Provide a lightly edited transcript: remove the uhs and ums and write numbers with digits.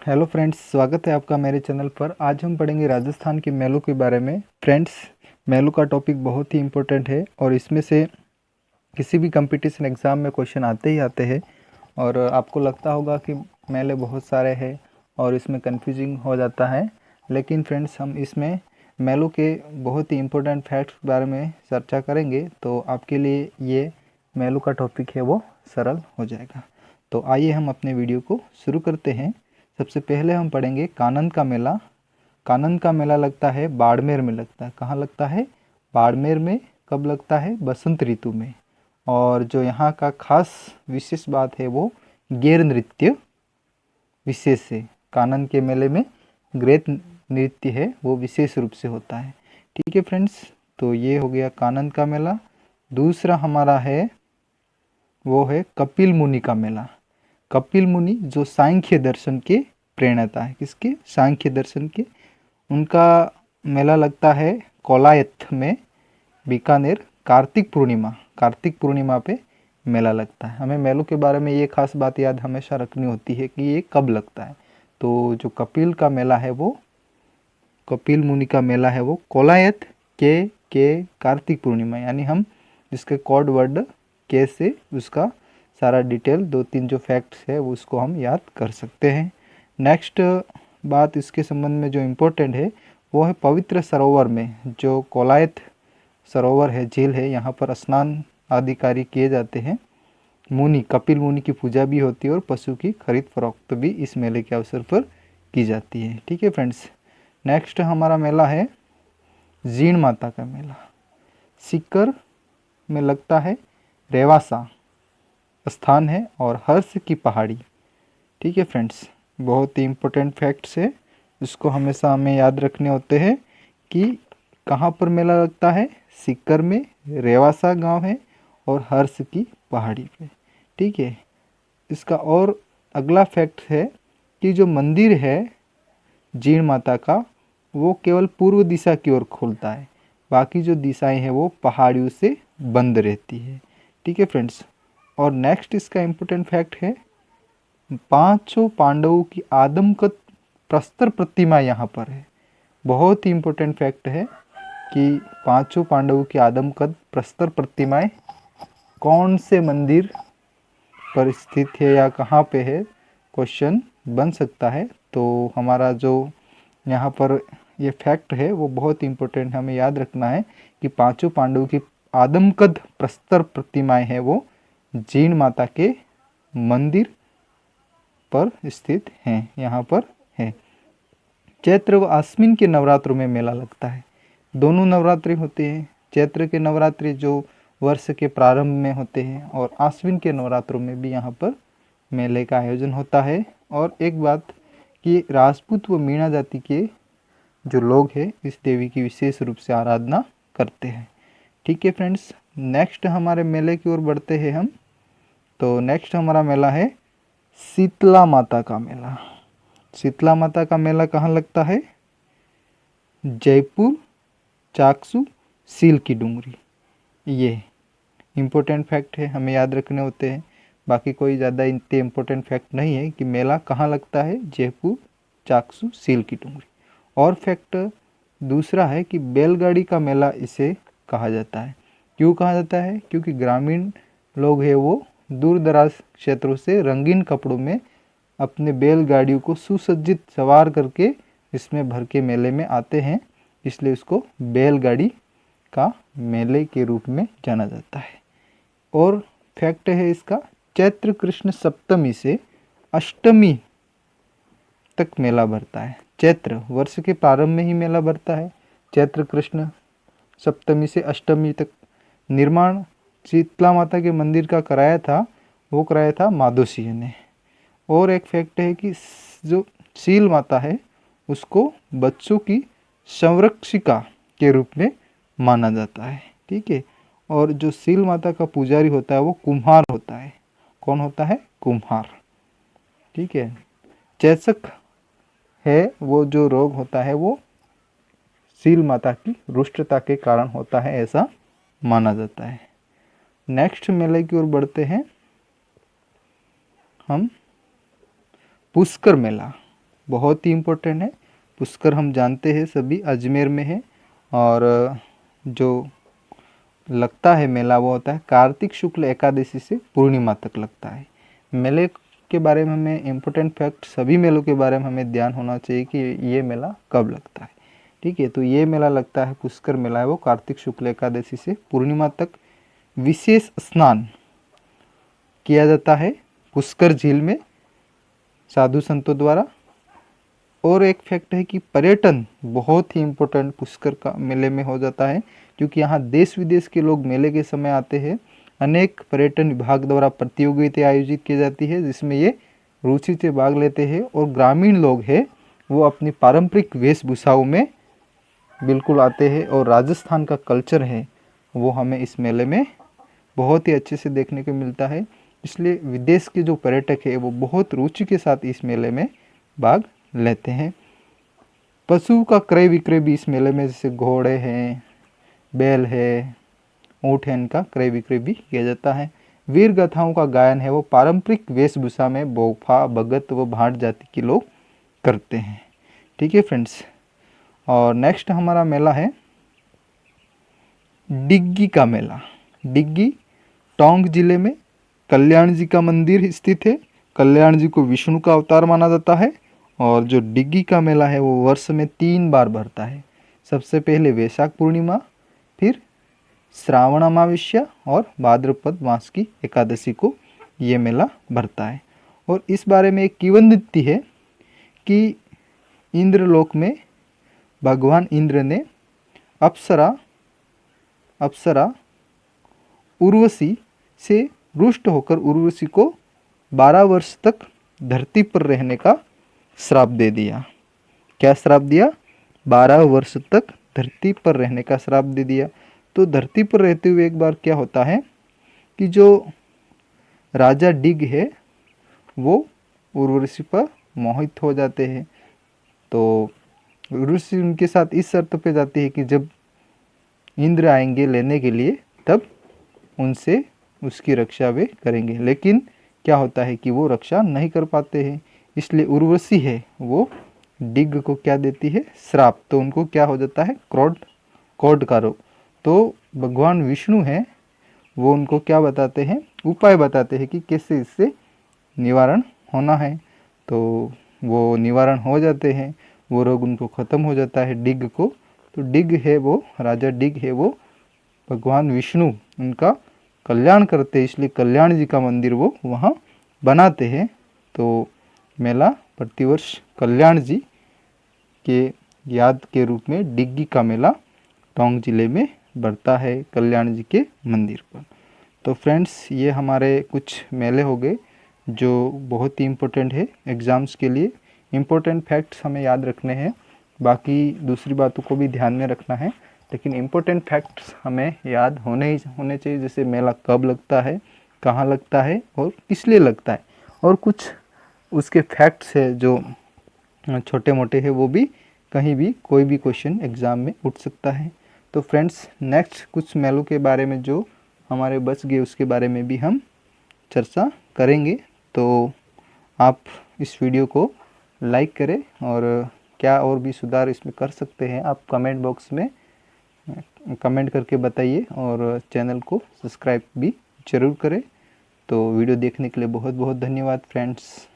Hello friends, स्वागत है आपका मेरे चैनल पर। आज हम पढ़ेंगे राजस्थान के मेलों के बारे में। फ्रेंड्स, मेलों का टॉपिक बहुत ही इम्पोर्टेंट है और इसमें से किसी भी कंपटीशन एग्ज़ाम में क्वेश्चन आते ही आते हैं। और आपको लगता होगा कि मेले बहुत सारे हैं और इसमें कन्फ्यूजिंग हो जाता है, लेकिन फ्रेंड्स हम इसमें मेलों के बहुत ही इम्पोर्टेंट फैक्ट्स के बारे में चर्चा करेंगे, तो आपके लिए ये मेलों का टॉपिक है वो सरल हो जाएगा। तो आइए हम अपने वीडियो को शुरू करते हैं। सबसे पहले हम पढ़ेंगे कानन का मेला। कानन का मेला लगता है बाड़मेर में लगता है। कहाँ लगता है? बाड़मेर में। कब लगता है? बसंत ऋतु में। और जो यहाँ का खास विशेष बात है वो गैर नृत्य विशेष है। कानन के मेले में गैर नृत्य है वो विशेष रूप से होता है। ठीक है फ्रेंड्स, तो ये हो गया कानन का मेला। दूसरा हमारा है वो है कपिल मुनि का मेला। कपिल मुनि जो सांख्य दर्शन के प्रणेता है, किसके? सांख्य दर्शन के। उनका मेला लगता है कोलायत में, बीकानेर। कार्तिक पूर्णिमा पे मेला लगता है। हमें मेलों के बारे में ये खास बात याद हमेशा रखनी होती है कि ये कब लगता है। तो जो कपिल का मेला है वो, कपिल मुनि का मेला है वो कोलायत के कार्तिक पूर्णिमा, यानी हम जिसके कोड वर्ड के से उसका सारा डिटेल 2-3 जो फैक्ट्स है वो उसको हम याद कर सकते हैं। नेक्स्ट बात इसके संबंध में जो इम्पोर्टेंट है वो है पवित्र सरोवर में, जो कोलायत सरोवर है, झील है, यहाँ पर स्नान आदि कार्य किए जाते हैं। मुनि, कपिल मुनि की पूजा भी होती है और पशु की खरीद फरोख्त भी इस मेले के अवसर पर की जाती है। ठीक है फ्रेंड्स, नेक्स्ट हमारा मेला है जीण माता का मेला। सीकर में लगता है। रेवासा स्थान है और हर्ष की पहाड़ी। ठीक है फ्रेंड्स, बहुत ही इम्पोर्टेंट फैक्ट्स है, इसको हमेशा हमें याद रखने होते हैं कि कहाँ पर मेला लगता है। सीकर में, रेवासा गांव है और हर्ष की पहाड़ी पे। ठीक है, इसका और अगला फैक्ट है कि जो मंदिर है जीण माता का वो केवल पूर्व दिशा की ओर खुलता है, बाकी जो दिशाएं हैं वो पहाड़ियों से बंद रहती है। ठीक है फ्रेंड्स, और नेक्स्ट इसका इम्पोर्टेंट फैक्ट है पांचों पांडवों की आदमकद प्रस्तर प्रतिमा यहाँ पर है। बहुत ही इम्पोर्टेंट फैक्ट है कि पांचों पांडवों की आदमकद प्रस्तर प्रतिमाएं कौन से मंदिर पर स्थित है या कहाँ पे है, क्वेश्चन बन सकता है। तो हमारा जो यहाँ पर ये फैक्ट है वो बहुत इम्पोर्टेंट, हमें याद रखना है कि पांचों पांडवों की आदमकद प्रस्तर प्रतिमाएं हैं वो जीण माता के मंदिर पर स्थित हैं, यहाँ पर है। चैत्र व आश्विन के नवरात्रों में मेला लगता है। दोनों नवरात्रि होते हैं। चैत्र के नवरात्रि जो वर्ष के प्रारंभ में होते हैं और आश्विन के नवरात्रों में भी यहाँ पर मेले का आयोजन होता है। और एक बात कि राजपूत व मीणा जाति के जो लोग हैं इस देवी की विशेष रूप से आराधना करते हैं। ठीक है फ्रेंड्स, नेक्स्ट हमारे मेले की ओर बढ़ते हैं हम। तो नेक्स्ट हमारा मेला है शीतला माता का मेला। शीतला माता का मेला कहाँ लगता है? जयपुर, चाकसू, सील की डूंगरी। ये इम्पोर्टेंट फैक्ट है, हमें याद रखने होते हैं। बाकी कोई ज़्यादा इतने इम्पोर्टेंट फैक्ट नहीं है कि मेला कहाँ लगता है। जयपुर, चाकसू, सील की डूंगरी। और फैक्ट दूसरा है कि बैलगाड़ी का मेला इसे कहा जाता है। क्यों कहा जाता है? क्योंकि ग्रामीण लोग हैं वो दूर दराज क्षेत्रों से रंगीन कपड़ों में अपने बैलगाड़ियों को सुसज्जित सवार करके इसमें भर के मेले में आते हैं, इसलिए उसको बैलगाड़ी का मेले के रूप में जाना जाता है। और फैक्ट है इसका, चैत्र कृष्ण सप्तमी से अष्टमी तक मेला भरता है। चैत्र वर्ष के प्रारंभ में ही मेला भरता है, चैत्र कृष्ण सप्तमी से अष्टमी तक। निर्माण शीतला माता के मंदिर का कराया था, वो कराया था माधो सिंह ने। और एक फैक्ट है कि जो सील माता है उसको बच्चों की संरक्षिका के रूप में माना जाता है। ठीक है, और जो सील माता का पुजारी होता है वो कुम्हार होता है। कौन होता है? कुम्हार। ठीक है, चेचक है वो जो रोग होता है वो सील माता की रुष्टता के कारण होता है, ऐसा माना जाता है। नेक्स्ट मेले की ओर बढ़ते हैं हम। पुष्कर मेला। बहुत ही इम्पोर्टेंट है। पुष्कर हम जानते हैं सभी अजमेर में है, और जो लगता है मेला वो होता है कार्तिक शुक्ल एकादशी से पूर्णिमा तक लगता है। मेले के बारे में हमें इम्पोर्टेंट फैक्ट, सभी मेलों के बारे में हमें ध्यान होना चाहिए कि ये मेला कब लगता है। ठीक है, तो ये मेला लगता है, पुष्कर मेला है वो कार्तिक शुक्ल एकादशी से पूर्णिमा तक। विशेष स्नान किया जाता है पुष्कर झील में साधु संतों द्वारा। और एक फैक्ट है कि पर्यटन बहुत ही इम्पोर्टेंट पुष्कर का मेले में हो जाता है, क्योंकि यहाँ देश विदेश के लोग मेले के समय आते हैं। अनेक पर्यटन विभाग द्वारा प्रतियोगिताएं आयोजित की जाती है जिसमें ये रुचि से भाग लेते हैं, और ग्रामीण लोग हैं वो अपनी पारंपरिक वेशभूषाओं में बिल्कुल आते हैं, और राजस्थान का कल्चर है वो हमें इस मेले में बहुत ही अच्छे से देखने को मिलता है। इसलिए विदेश के जो पर्यटक है वो बहुत रुचि के साथ इस मेले में भाग लेते हैं। पशु का क्रय विक्रय भी इस मेले में, जैसे घोड़े हैं, बैल है, ऊँट है, इनका क्रय विक्रय भी किया जाता है। वीर गाथाओं का गायन है वो पारंपरिक वेशभूषा में बोफा, भगत व भाट जाति के लोग करते हैं। ठीक है फ्रेंड्स, और नेक्स्ट हमारा मेला है डिग्गी का मेला। डिग्गी टोंक जिले में कल्याण जी का मंदिर स्थित है। कल्याण जी को विष्णु का अवतार माना जाता है, और जो डिग्गी का मेला है वो वर्ष में 3 बार भरता है। सबसे पहले वैशाख पूर्णिमा, फिर श्रावण अमावस्या और भाद्रपद मास की एकादशी को ये मेला भरता है। और इस बारे में एक किंवदंती है कि इंद्रलोक में भगवान इंद्र ने अप्सरा उर्वशी से रुष्ट होकर उर्वशी को 12 वर्ष तक धरती पर रहने का श्राप दे दिया। क्या श्राप दिया? 12 वर्ष तक धरती पर रहने का श्राप दे दिया। तो धरती पर रहते हुए एक बार क्या होता है कि जो राजा डिग है वो उर्वशी पर मोहित हो जाते हैं। तो उर्वशी उनके साथ इस शर्त पे जाती है कि जब इंद्र आएंगे लेने के लिए तब उनसे उसकी रक्षा वे करेंगे, लेकिन क्या होता है कि वो रक्षा नहीं कर पाते हैं। इसलिए उर्वशी है वो डिग को क्या देती है? श्राप। तो उनको क्या हो जाता है? क्रोध का रोग। तो भगवान विष्णु हैं वो उनको क्या बताते हैं? उपाय बताते हैं कि कैसे इससे निवारण होना है। तो वो निवारण हो जाते हैं, वो रोग उनको ख़त्म हो जाता है डिग को। तो डिग है वो, राजा डिग है वो भगवान विष्णु उनका कल्याण करते हैं, इसलिए कल्याण जी का मंदिर वो वहाँ बनाते हैं। तो मेला प्रतिवर्ष कल्याण जी के याद के रूप में डिग्गी का मेला टोंक जिले में बढ़ता है कल्याण जी के मंदिर पर। तो फ्रेंड्स, ये हमारे कुछ मेले हो गए जो बहुत ही इम्पोर्टेंट है एग्ज़ाम्स के लिए। इम्पोर्टेंट फैक्ट्स हमें याद रखने हैं, बाकी दूसरी बातों को भी ध्यान में रखना है, लेकिन इम्पोर्टेंट फैक्ट्स हमें याद होने चाहिए। जैसे मेला कब लगता है, कहाँ लगता है और किस लिए लगता है, और कुछ उसके फैक्ट्स है जो छोटे मोटे हैं, वो भी कहीं भी कोई भी क्वेश्चन एग्ज़ाम में उठ सकता है। तो फ्रेंड्स, नेक्स्ट कुछ मेलों के बारे में जो हमारे बच गए उसके बारे में भी हम चर्चा करेंगे। तो आप इस वीडियो को लाइक करें, और क्या और भी सुधार इसमें कर सकते हैं आप कमेंट बॉक्स में कमेंट करके बताइए, और चैनल को सब्सक्राइब भी ज़रूर करें। तो वीडियो देखने के लिए बहुत बहुत धन्यवाद फ्रेंड्स।